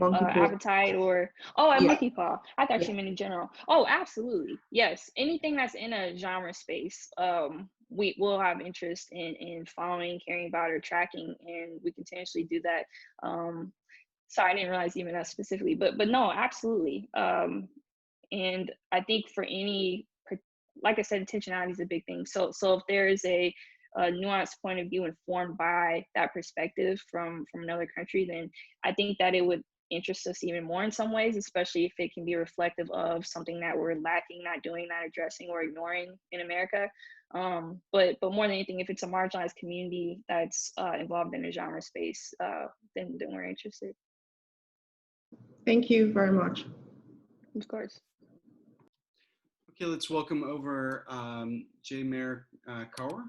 Monkeypaw. appetite or Monkeypaw. I thought you meant in general. Oh, absolutely. Yes. Anything that's in a genre space, we will have interest in following, caring about, or tracking, and we continuously do that. Sorry, I didn't realize even that specifically, but no, absolutely. And I think for any, like I said, intentionality is a big thing. So if there is a nuanced point of view informed by that perspective from another country, then I think that it would interests us even more in some ways, especially if it can be reflective of something that we're lacking, not doing, not addressing, or ignoring in America. But more than anything, if it's a marginalized community that's involved in a genre space, then we're interested. Thank you very much. Of course. Okay, let's welcome over Jamer Kaur.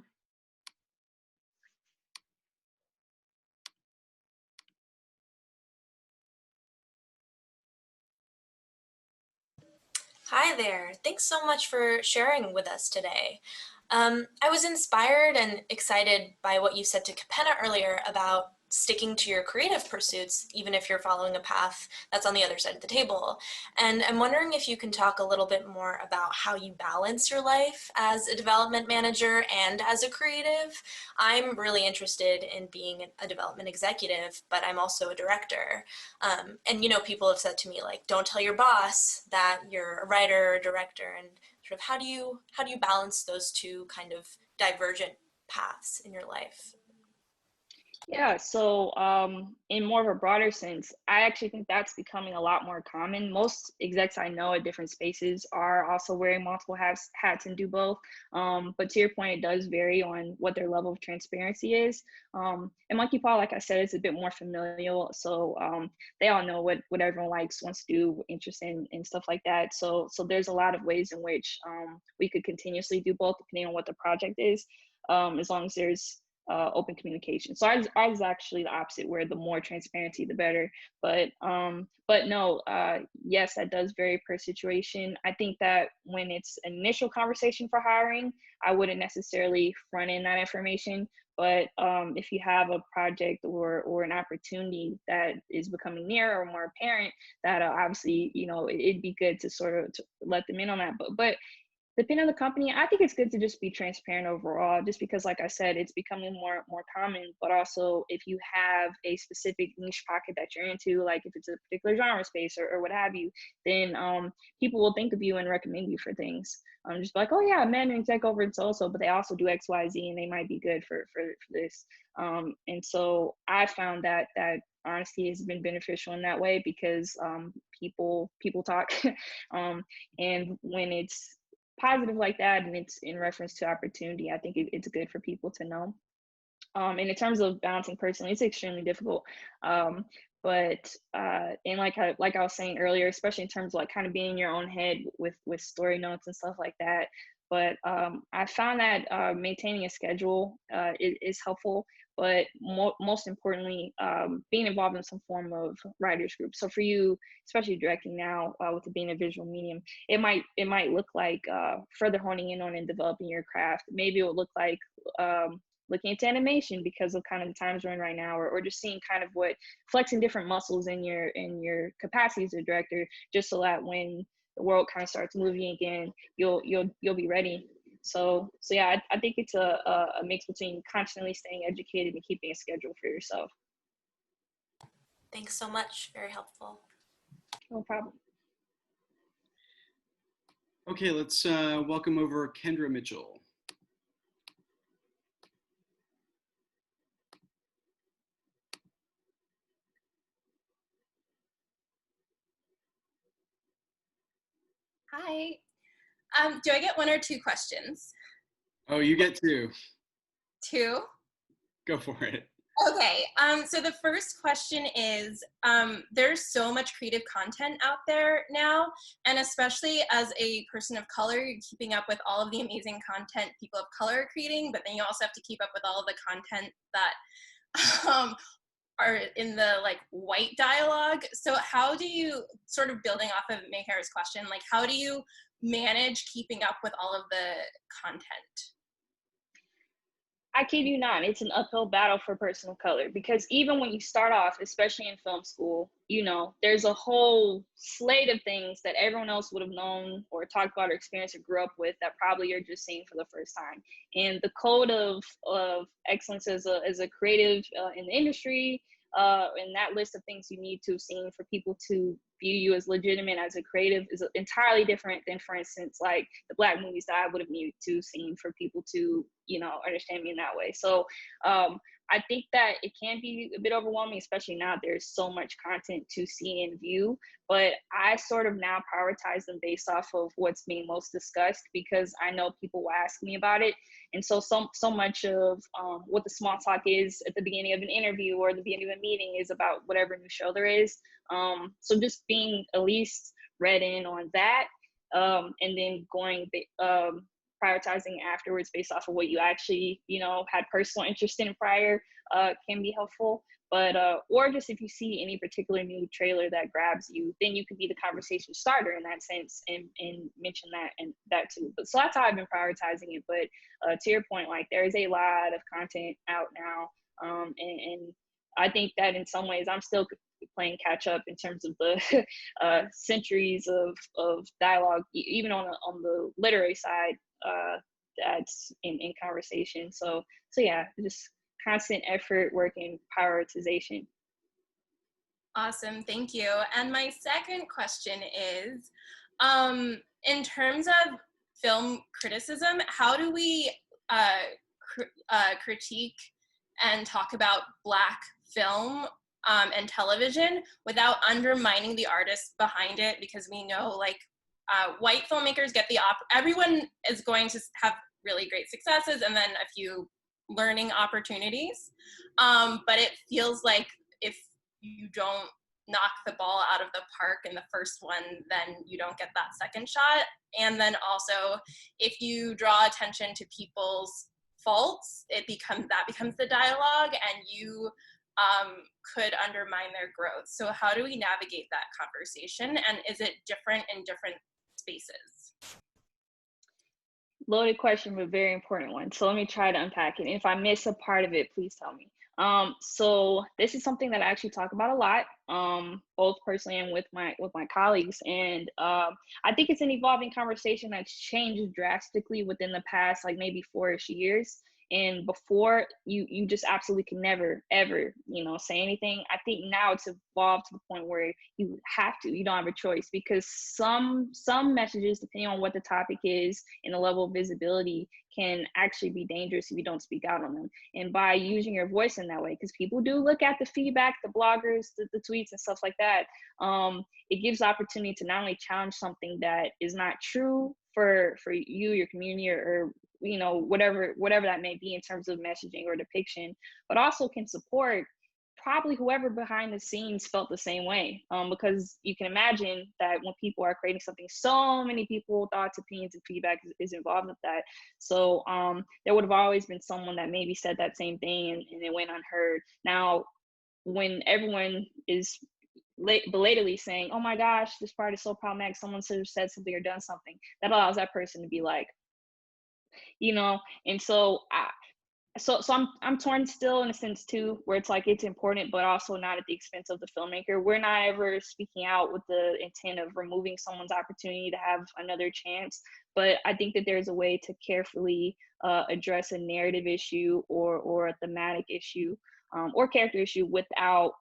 Hi there. Thanks so much for sharing with us today. I was inspired and excited by what you said to Capenna earlier about sticking to your creative pursuits, even if you're following a path that's on the other side of the table. And I'm wondering if you can talk a little bit more about how you balance your life as a development manager and as a creative. I'm really interested in being a development executive, but I'm also a director. And you know, people have said to me, like, don't tell your boss that you're a writer or a director, and sort of how do you balance those two kind of divergent paths in your life? Yeah, so in more of a broader sense, I actually think that's becoming a lot more common. Most execs I know at different spaces are also wearing multiple hats and do both. But to your point, it does vary on what their level of transparency is. And Monkeypaw, like I said, is a bit more familial. So they all know what everyone likes, wants to do, interested in stuff like that. So there's a lot of ways in which we could continuously do both depending on what the project is, as long as there's open communication. So ours is actually the opposite, where the more transparency, the better. But no, yes, that does vary per situation. I think that when it's initial conversation for hiring, I wouldn't necessarily front end that information. But if you have a project or an opportunity that is becoming near or more apparent, that obviously, you know, it'd be good to sort of to let them in on that. But depending on the company, I think it's good to just be transparent overall, just because, like I said, it's becoming more common. But also, if you have a specific niche pocket that you're into, like if it's a particular genre space or what have you, then people will think of you and recommend you for things. Just like, oh yeah, man, and exec over and so, but they also do X, Y, Z, and they might be good for this. And so I found that honesty has been beneficial in that way, because people talk, and when it's positive like that and it's in reference to opportunity, I think it's good for people to know. And in terms of balancing personally, it's extremely difficult. But and like I was saying earlier, especially in terms of like kind of being in your own head with story notes and stuff like that. But I found that maintaining a schedule is helpful. But most importantly, being involved in some form of writers group. So for you, especially directing now with it being a visual medium, it might look like further honing in on and developing your craft. Maybe it would look like looking into animation because of kind of the times we're in right now, or just seeing kind of what flexing different muscles in your capacity as a director, just so that when the world kind of starts moving again, you'll be ready. So yeah, I think it's a mix between constantly staying educated and keeping a schedule for yourself. Thanks so much. Very helpful. No problem. Okay, let's welcome over Kendra Mitchell. Hi. Do I get one or two questions? Oh, you get two. Two? Go for it. Okay. So the first question is, there's so much creative content out there now, and especially as a person of color, you're keeping up with all of the amazing content people of color are creating, but then you also have to keep up with all of the content that are in the like white dialogue. So how do you, sort of building off of Mayhair's question, like how do you manage keeping up with all of the content? I kid you not, it's an uphill battle for a person of color, because even when you start off, especially in film school, you know, there's a whole slate of things that everyone else would have known or talked about or experienced or grew up with that probably you're just seeing for the first time. And the code of excellence as a creative in the industry, and that list of things you need to have seen for people to view you as legitimate as a creative is entirely different than, for instance, like the Black movies that I would have needed to have seen for people to, you know, understand me in that way. So I think that it can be a bit overwhelming, especially now there's so much content to see and view, but I sort of now prioritize them based off of what's being most discussed, because I know people will ask me about it. And so much of what the small talk is at the beginning of an interview or the beginning of a meeting is about whatever new show there is. So just being at least read in on that, and then prioritizing afterwards based off of what you actually, had personal interest in prior, can be helpful. But, or just if you see any particular new trailer that grabs you, then you could be the conversation starter in that sense and mention that and that too. But so that's how I've been prioritizing it. But to your point, like there is a lot of content out now. And I think that in some ways I'm still playing catch up in terms of the centuries of dialogue, even on the literary side, that's in conversation. So yeah, just constant effort, work, and prioritization. Awesome, thank you. And my second question is, in terms of film criticism, how do we critique and talk about Black film and television without undermining the artists behind it? Because we know, like, white filmmakers get everyone is going to have really great successes and then a few learning opportunities. But it feels like if you don't knock the ball out of the park in the first one, then you don't get that second shot. And then also, if you draw attention to people's faults, that becomes the dialogue, and you could undermine their growth. So how do we navigate that conversation? And is it different in different spaces? Loaded question, but very important one. So let me try to unpack it. And if I miss a part of it, please tell me. So this is something that I actually talk about a lot, both personally and with my colleagues. And I think it's an evolving conversation that's changed drastically within the past, like maybe 4-ish years. And before, you just absolutely can never, ever, say anything. I think now it's evolved to the point where you don't have a choice, because some messages, depending on what the topic is and the level of visibility, can actually be dangerous if you don't speak out on them. And by using your voice in that way, because people do look at the feedback, the bloggers, the tweets and stuff like that, it gives opportunity to not only challenge something that is not true for you, your community, or whatever that may be in terms of messaging or depiction, but also can support probably whoever behind the scenes felt the same way. Because you can imagine that when people are creating something, so many people, thoughts, opinions, and feedback is involved with that. So there would have always been someone that maybe said that same thing and it went unheard. Now, when everyone is belatedly saying, oh my gosh, this part is so problematic, someone should have said something or done something, that allows that person to be like, and so I'm torn still in a sense too, where it's like it's important, but also not at the expense of the filmmaker. We're not ever speaking out with the intent of removing someone's opportunity to have another chance, but I think that there's a way to carefully address a narrative issue or a thematic issue or character issue without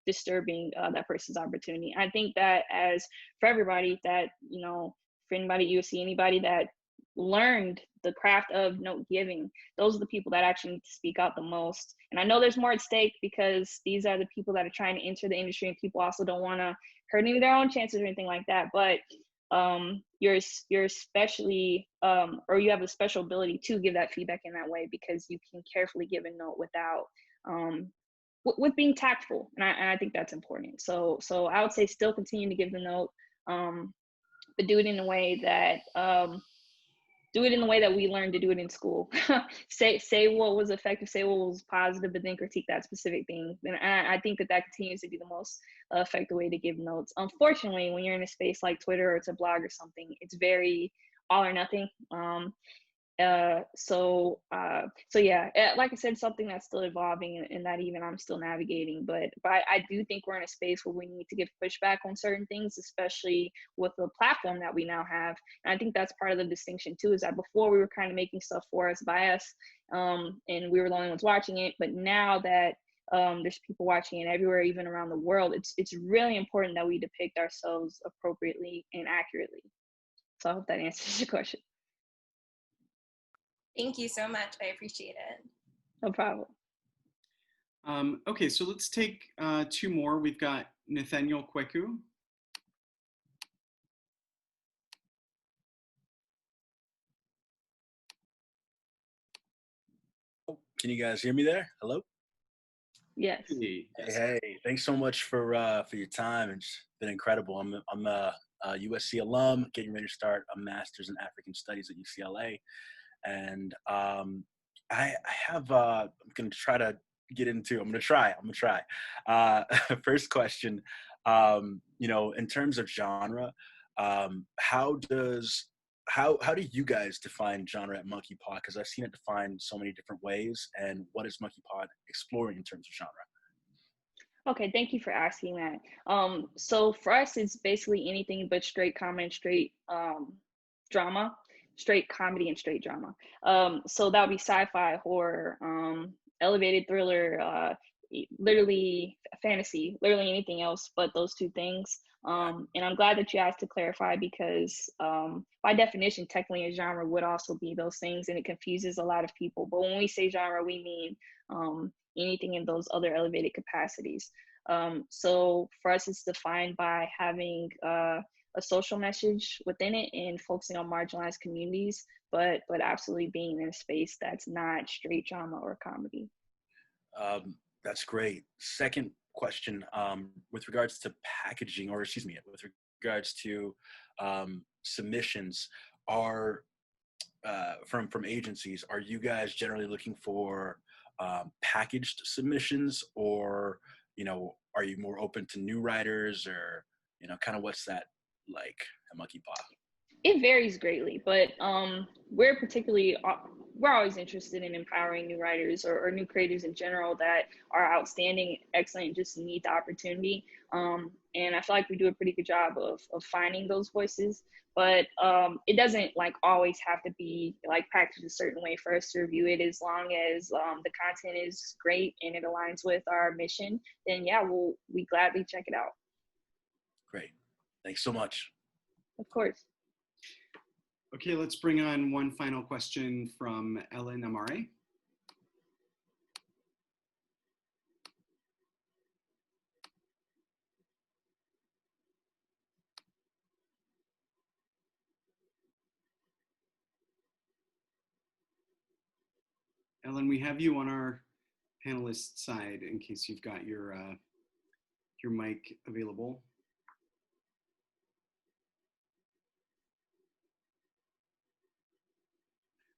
disturbing that person's opportunity. I think that for everybody that, for anybody you see, anybody that learned the craft of note giving, those are the people that actually need to speak out the most. And I know there's more at stake, because these are the people that are trying to enter the industry, and people also don't want to hurt any of their own chances or anything like that. But you're especially or you have a special ability to give that feedback in that way, because you can carefully give a note without with being tactful, and I think that's important. So I would say still continue to give the note, but do it in a way that we learned to do it in school. say what was effective, say what was positive, but then critique that specific thing. And I think that continues to be the most effective way to give notes. Unfortunately, when you're in a space like Twitter or it's a blog or something, it's very all or nothing. So yeah, like I said, something that's still evolving and that even I'm still navigating, but I do think we're in a space where we need to give pushback on certain things, especially with the platform that we now have. And I think that's part of the distinction too, is that before we were kind of making stuff for us, by us, and we were the only ones watching it. But now that there's people watching it everywhere, even around the world, it's really important that we depict ourselves appropriately and accurately. So I hope that answers your question. Thank you so much. I appreciate it. No problem. Okay, so let's take two more. We've got Nathaniel Kweku. Can you guys hear me there? Hello? Yes. Hey, thanks so much for your time. It's been incredible. I'm a USC alum, getting ready to start a master's in African Studies at UCLA, and I have I'm gonna try to get into. I'm gonna try. First question, in terms of genre, how do you guys define genre at Monkeypaw? Because I've seen it defined so many different ways. And what is Monkeypaw exploring in terms of genre? Okay, thank you for asking that. So for us, it's basically anything but straight comedy and straight drama, straight comedy and straight drama. So that would be sci-fi, horror, elevated thriller, literally fantasy, literally anything else but those two things. And I'm glad that you asked to clarify because by definition, technically a genre would also be those things and it confuses a lot of people. But when we say genre, we mean anything in those other elevated capacities. So for us, it's defined by having a social message within it and focusing on marginalized communities, but absolutely being in a space that's not straight drama or comedy. That's great. Second question, with regards to packaging, or excuse me, with regards to submissions, are from agencies, are you guys generally looking for packaged submissions, or are you more open to new writers, or kind of what's that like at Monkeypaw? It varies greatly, but we're always interested in empowering new writers or new creators in general that are outstanding, excellent, just need the opportunity. And I feel like we do a pretty good job of finding those voices, but it doesn't always have to be packaged a certain way for us to review it. As long as the content is great and it aligns with our mission, then yeah, we gladly check it out. Great. Thanks so much. Of course. Okay, let's bring on one final question from Ellen Amare. Ellen, we have you on our panelist side in case you've got your mic available.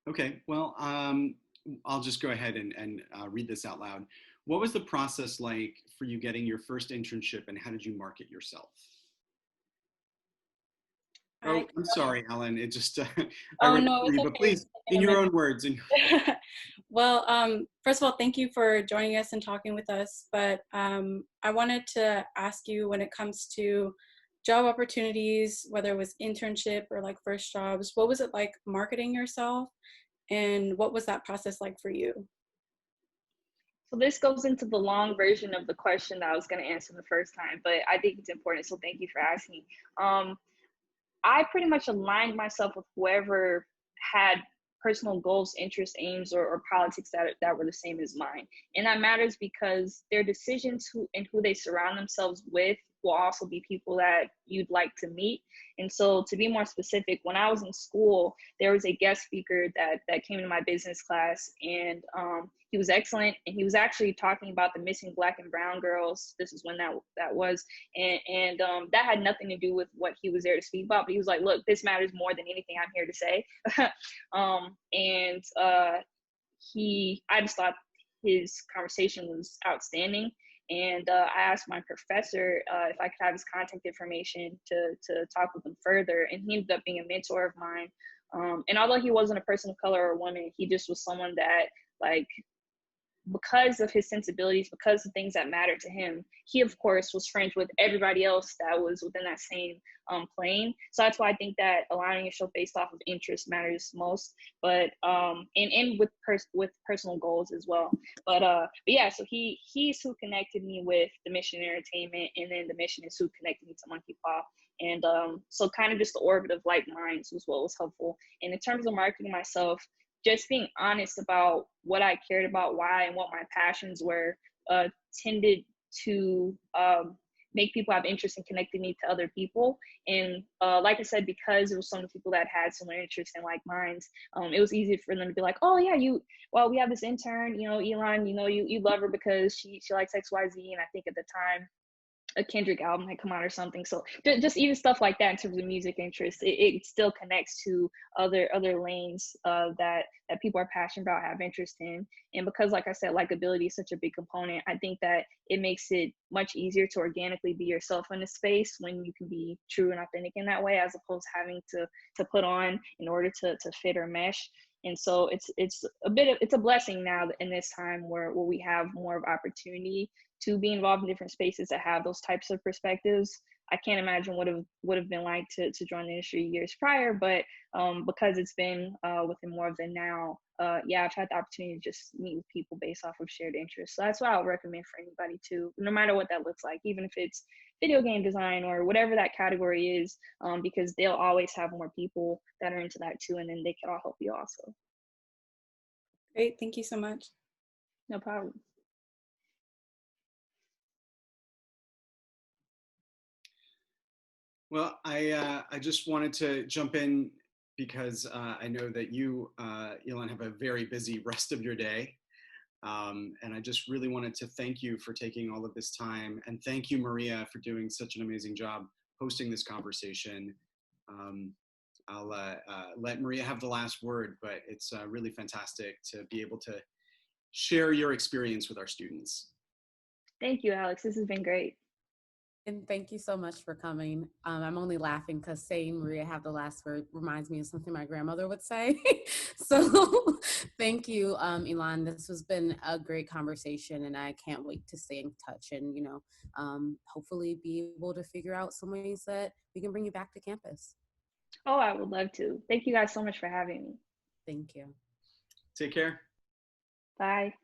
Okay, well, I'll just go ahead and read this out loud. What was the process like for you getting your first internship, and how did you market yourself? Oh, I'm sorry, Ellen. It just, oh, no, it's okay. But please, in your own words. Well, first of all, thank you for joining us and talking with us. But I wanted to ask you, when it comes to job opportunities, whether it was internship or first jobs, what was it like marketing yourself? And what was that process like for you? So this goes into the long version of the question that I was going to answer the first time, but I think it's important. So thank you for asking. I pretty much aligned myself with whoever had personal goals, interests, aims, or politics that were the same as mine. And that matters because their decisions who they surround themselves with will also be people that you'd like to meet. And so to be more specific, when I was in school, there was a guest speaker that came into my business class, and he was excellent. And he was actually talking about the missing Black and brown girls. This is when that was. And that had nothing to do with what he was there to speak about. But he was like, look, this matters more than anything I'm here to say. I just thought his conversation was outstanding. And I asked my professor if I could have his contact information to talk with him further. And he ended up being a mentor of mine. And although he wasn't a person of color or a woman, he just was someone that, because of his sensibilities, because of things that mattered to him, he of course was friends with everybody else that was within that same plane. So that's why I think that aligning yourself based off of interest matters most, but and with personal goals as well. But yeah, so he's who connected me with the Mission Entertainment, and then the Mission is who connected me to Monkeypaw. And so kind of just the orbit of like minds was what was helpful. And in terms of marketing myself, just being honest about what I cared about, why, and what my passions were tended to make people have interest in connecting me to other people. And like I said, because there was so many people that had similar interests and like minds, it was easy for them to be like, oh yeah, we have this intern, Elon, you love her because she likes XYZ. And I think at the time, a Kendrick album had come out or something. So just even stuff like that in terms of music interest, it still connects to other lanes that people are passionate about, have interest in. And because, like I said, likability is such a big component, I think that it makes it much easier to organically be yourself in a space when you can be true and authentic in that way, as opposed to having to put on in order to fit or mesh. And so it's a blessing now in this time where we have more of opportunity to be involved in different spaces that have those types of perspectives. I can't imagine what would have been like to join the industry years prior, but because it's been within more of the now, I've had the opportunity to just meet with people based off of shared interests. So that's what I would recommend for anybody too, no matter what that looks like, even if it's video game design or whatever that category is, because they'll always have more people that are into that too, and then they can all help you also. Great, thank you so much. No problem. Well, I just wanted to jump in because I know that you, Elon, have a very busy rest of your day. And I just really wanted to thank you for taking all of this time. And thank you, Maria, for doing such an amazing job hosting this conversation. I'll let Maria have the last word, but it's really fantastic to be able to share your experience with our students. Thank you, Alex. This has been great. And thank you so much for coming. I'm only laughing because saying Maria have the last word reminds me of something my grandmother would say. So thank you, Elon. This has been a great conversation, and I can't wait to stay in touch and, hopefully be able to figure out some ways that we can bring you back to campus. Oh, I would love to. Thank you guys so much for having me. Thank you. Take care. Bye.